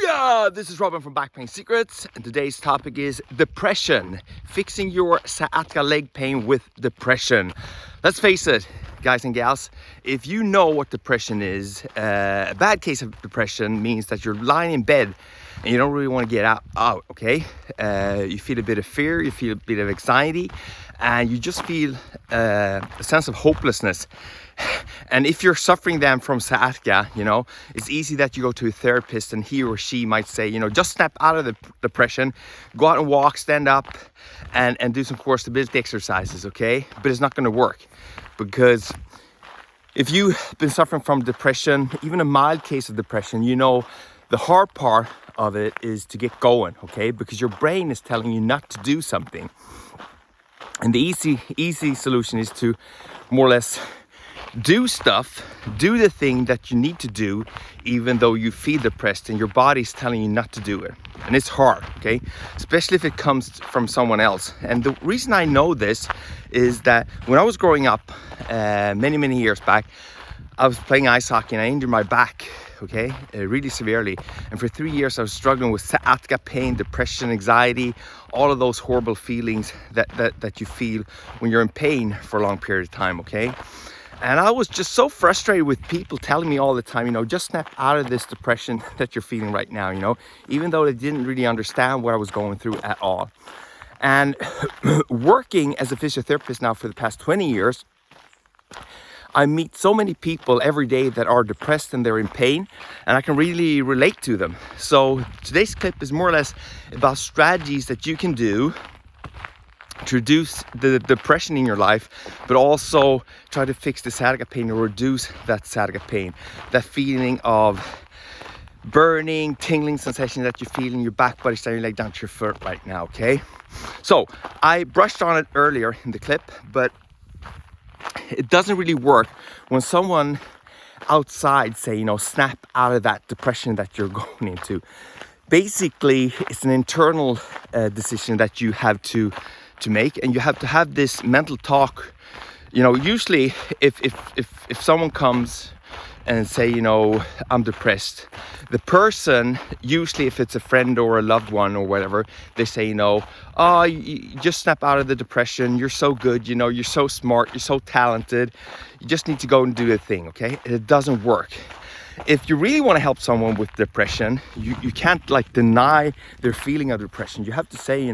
Yeah, this is Robin from Back Pain Secrets, and today's topic is depression. Fixing your sciatica leg pain with depression. Let's face it, guys and gals, if you know what depression is, a bad case of depression means that you're lying in bed and you don't really want to get out, okay? You feel a bit of fear, you feel a bit of anxiety, and you just feel a sense of hopelessness. And if you're suffering then from sciatica, it's easy that you go to a therapist and he or she might say, just snap out of the depression, go out and walk, stand up, and do some core stability exercises, okay? But it's not going to work, because if you've been suffering from depression, even a mild case of depression, the hard part of it is to get going, okay? Because your brain is telling you not to do something. And the easy solution is to more or less do the thing that you need to do, even though you feel depressed and your body's telling you not to do it. And it's hard, okay? Especially if it comes from someone else. And the reason I know this is that when I was growing up, many years back, I was playing ice hockey and I injured my back, okay, really severely. And for 3 years I was struggling with sciatica pain, depression, anxiety, all of those horrible feelings that you feel when you're in pain for a long period of time, okay? And I was just so frustrated with people telling me all the time, just snap out of this depression that you're feeling right now, even though they didn't really understand what I was going through at all. And working as a physiotherapist now for the past 20 years, I meet so many people every day that are depressed and they're in pain, and I can really relate to them. So today's clip is more or less about strategies that you can do to reduce the depression in your life, but also try to fix the sciatica pain or reduce that sciatica pain, that feeling of burning, tingling sensation that you feel in your back, body, starting your leg down to your foot right now, okay? So I brushed on it earlier in the clip, but it doesn't really work when someone outside say, snap out of that depression that you're going into. Basically, it's an internal decision that you have to make, and you have to have this mental talk. Usually if someone comes and say, I'm depressed, the person, usually if it's a friend or a loved one or whatever, they say, you just snap out of the depression, you're so good, you're so smart, you're so talented, you just need to go and do the thing, okay? It doesn't work. If you really want to help someone with depression, you can't deny their feeling of depression. You have to say,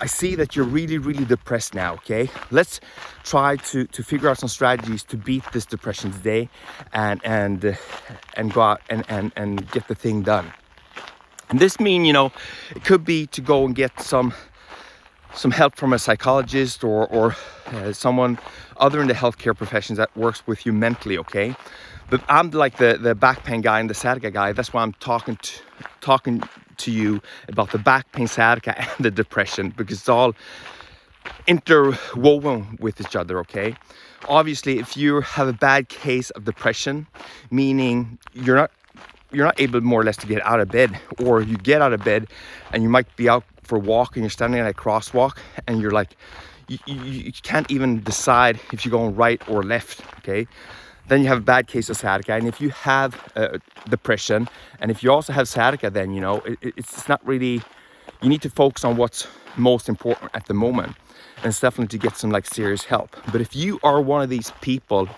I see that you're really depressed now, okay? Let's try to figure out some strategies to beat this depression today and go out and get the thing done. And this means, it could be to go and get some help from a psychologist or someone other in the healthcare professions that works with you mentally, okay? But I'm like the back pain guy and the sciatica guy. That's why I'm talking to you about the back pain, sciatica, and the depression, because it's all interwoven with each other, okay? Obviously, if you have a bad case of depression, meaning you're not able more or less to get out of bed, or you get out of bed and you might be out for a walk and you're standing at a crosswalk and you're like, you can't even decide if you're going right or left, okay? Then you have a bad case of sciatica. And if you have depression, and if you also have sciatica, then, it's not really, you need to focus on what's most important at the moment. And it's definitely to get some serious help. But if you are one of these people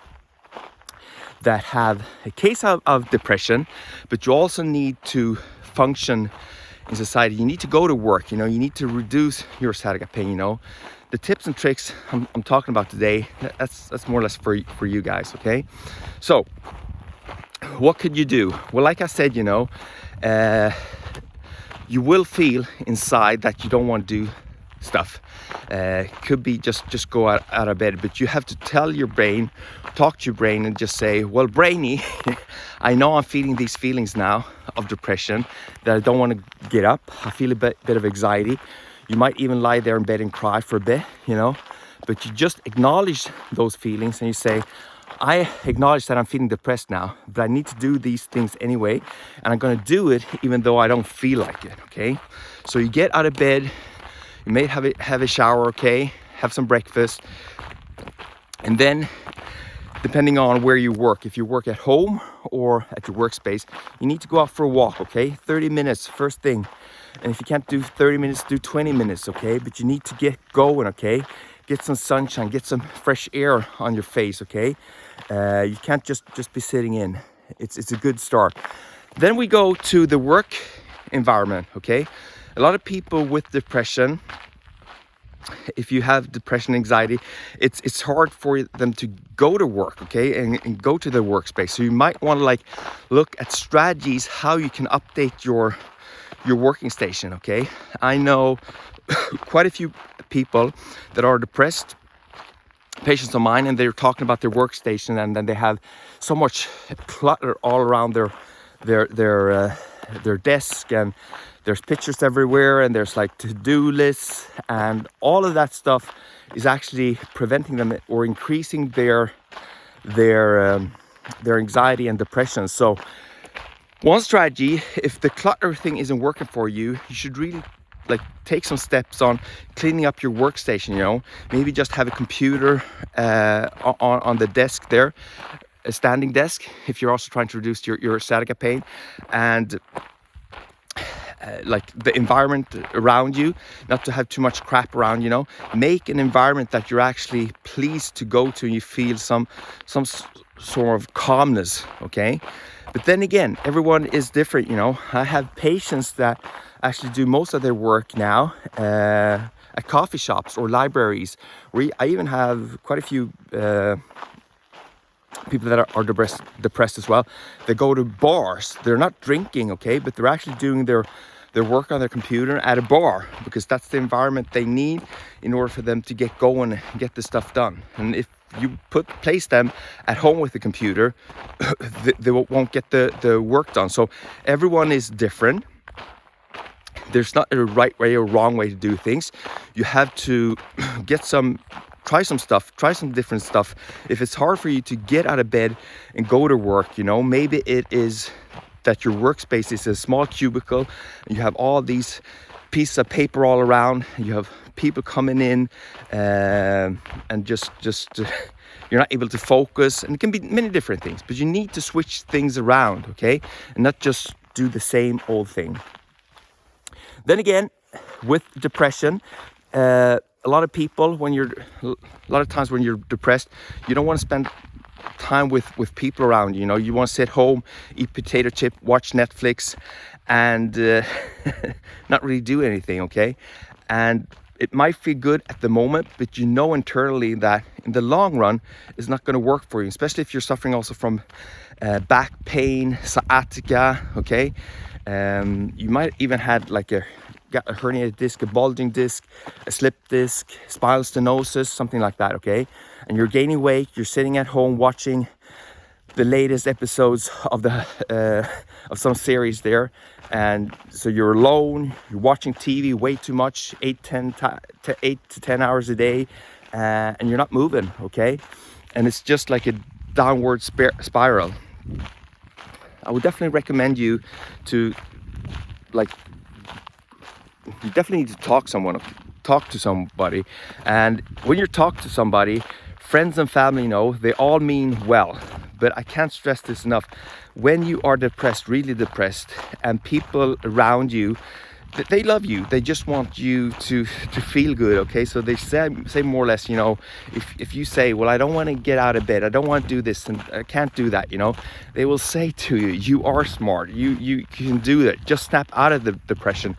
that have a case of depression, but you also need to function in society, you need to go to work, you need to reduce your sciatica pain, the tips and tricks I'm talking about today, that's more or less for you guys, okay? So what could you do? Well, like I said, you will feel inside that you don't want to do stuff. Could be just go out of bed, but you have to tell your brain, talk to your brain and just say, well, brainy, I know I'm feeling these feelings now of depression, that I don't want to get up. I feel a bit of anxiety. You might even lie there in bed and cry for a bit, but you just acknowledge those feelings and you say, I acknowledge that I'm feeling depressed now, but I need to do these things anyway, and I'm going to do it even though I don't feel like it, okay? So you get out of bed, you may have a shower, okay? Have some breakfast, and then depending on where you work. If you work at home or at your workspace, you need to go out for a walk, okay? 30 minutes, first thing. And if you can't do 30 minutes, do 20 minutes, okay? But you need to get going, okay? Get some sunshine, get some fresh air on your face, okay? You can't just be sitting in. It's a good start. Then we go to the work environment, okay? A lot of people with depression, if you have depression, anxiety, it's hard for them to go to work, okay, and go to their workspace. So you might want to like look at strategies how you can update your working station, okay? I know quite a few people that are depressed, patients of mine, and they're talking about their workstation, and then they have so much clutter all around their desk, and there's pictures everywhere, and there's like to-do lists, and all of that stuff is actually preventing them or increasing their anxiety and depression. So one strategy, if the clutter thing isn't working for you, you should really like take some steps on cleaning up your workstation, you know. Maybe just have a computer on the desk there, a standing desk, if you're also trying to reduce your sciatica pain. And like the environment around you, not to have too much crap around, you know. Make an environment that you're actually pleased to go to and you feel some sort of calmness, okay? But then again, everyone is different, you know. I have patients that actually do most of their work now at coffee shops or libraries. I even have quite a few people that are depressed as well. They go to bars. They're not drinking, okay, but they're actually doing their work on their computer at a bar, because that's the environment they need in order for them to get going and get the stuff done. And if you place them at home with the computer, they won't get the work done. So everyone is different. There's not a right way or wrong way to do things. You have to try some different stuff. If it's hard for you to get out of bed and go to work, you know, maybe it is that your workspace is a small cubicle and you have all these pieces of paper all around, you have people coming in and just you're not able to focus, and it can be many different things, but you need to switch things around, okay, and not just do the same old thing. Then again, with depression, a lot of times when you're depressed, you don't want to spend time with people around, you know. You want to sit home, eat potato chip, watch Netflix, and not really do anything, okay? And it might feel good at the moment, but you know internally that in the long run it's not going to work for you, especially if you're suffering also from back pain, sciatica, okay? You might even had like got a herniated disc, a bulging disc, a slip disc, spinal stenosis, something like that, okay? And you're gaining weight, you're sitting at home watching the latest episodes of of some series there, and so you're alone, you're watching TV way too much, 8 to 10 hours a day, and you're not moving, okay? And it's just like a downward spiral. I would definitely recommend you to you definitely need to talk to somebody. And when you talk to somebody, friends and family, you know, they all mean well, but I can't stress this enough. When you are depressed, really depressed, and people around you, they love you, they just want you to feel good, okay? So they say more or less, you know, if you say, well, I don't want to get out of bed, I don't want to do this, and I can't do that, you know, they will say to you, you are smart, you can do that, just snap out of the depression.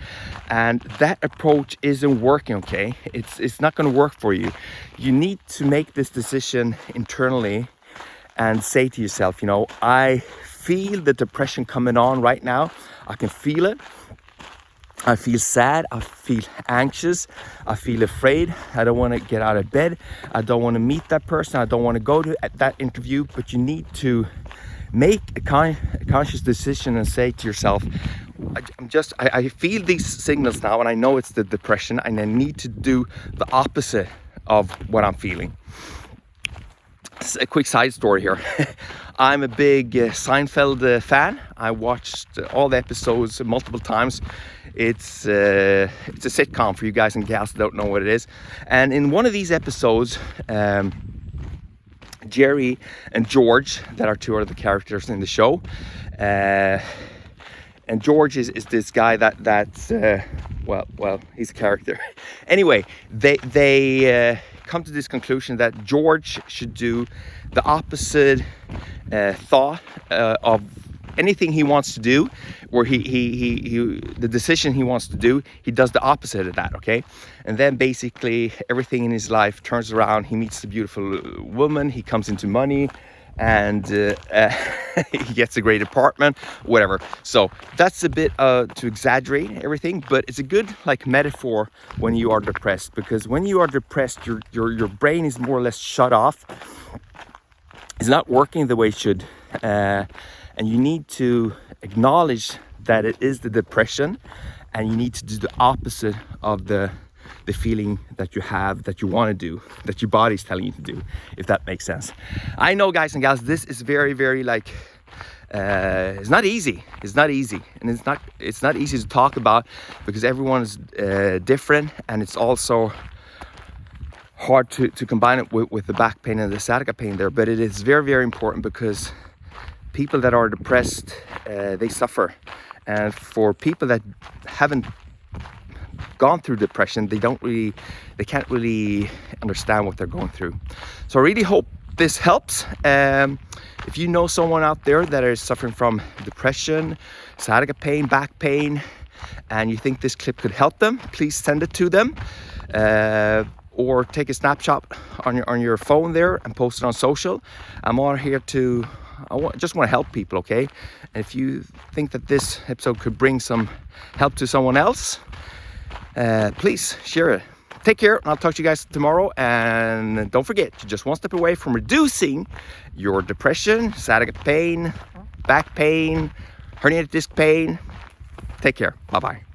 And that approach isn't working, okay? It's not going to work for you. You need to make this decision internally and say to yourself, you know, I feel the depression coming on right now, I can feel it. I feel sad, I feel anxious, I feel afraid, I don't want to get out of bed, I don't want to meet that person, I don't want to go to that interview. But you need to make a conscious decision and say to yourself, I feel these signals now, and I know it's the depression, and I need to do the opposite of what I'm feeling. A quick side story here. I'm a big Seinfeld fan. I watched all the episodes multiple times. It's a sitcom for you guys and gals that don't know what it is. And in one of these episodes, Jerry and George, that are two other characters in the show. And George is this guy that's well, he's a character. Anyway, they come to this conclusion that George should do the opposite thought of anything he wants to do, or he the decision he wants to do, he does the opposite of that, okay? And then basically everything in his life turns around. He meets the beautiful woman, he comes into money, and he gets a great apartment, whatever. So that's a bit to exaggerate everything, but it's a good like metaphor when you are depressed, because when you are depressed, your brain is more or less shut off. It's not working the way it should, and you need to acknowledge that it is the depression, and you need to do the opposite of the feeling that you have, that you want to do, that your body's telling you to do, if that makes sense. I know, guys and gals, this is very, very like it's not easy. It's not easy, and it's not easy to talk about, because everyone is different, and it's also hard to combine it with the back pain and the sciatica pain there. But it is very, very important, because people that are depressed, they suffer, and for people that haven't gone through depression, they can't really understand what they're going through. So I really hope this helps. If you know someone out there that is suffering from depression, sciatica pain, back pain, and you think this clip could help them, please send it to them, or take a snapshot on your phone there and post it on social. I'm on here just want to help people, okay? And if you think that this episode could bring some help to someone else, please share it. Take care, and I'll talk to you guys tomorrow. And don't forget, you're just one step away from reducing your depression, sciatica pain, back pain, herniated disc pain. Take care. Bye-bye.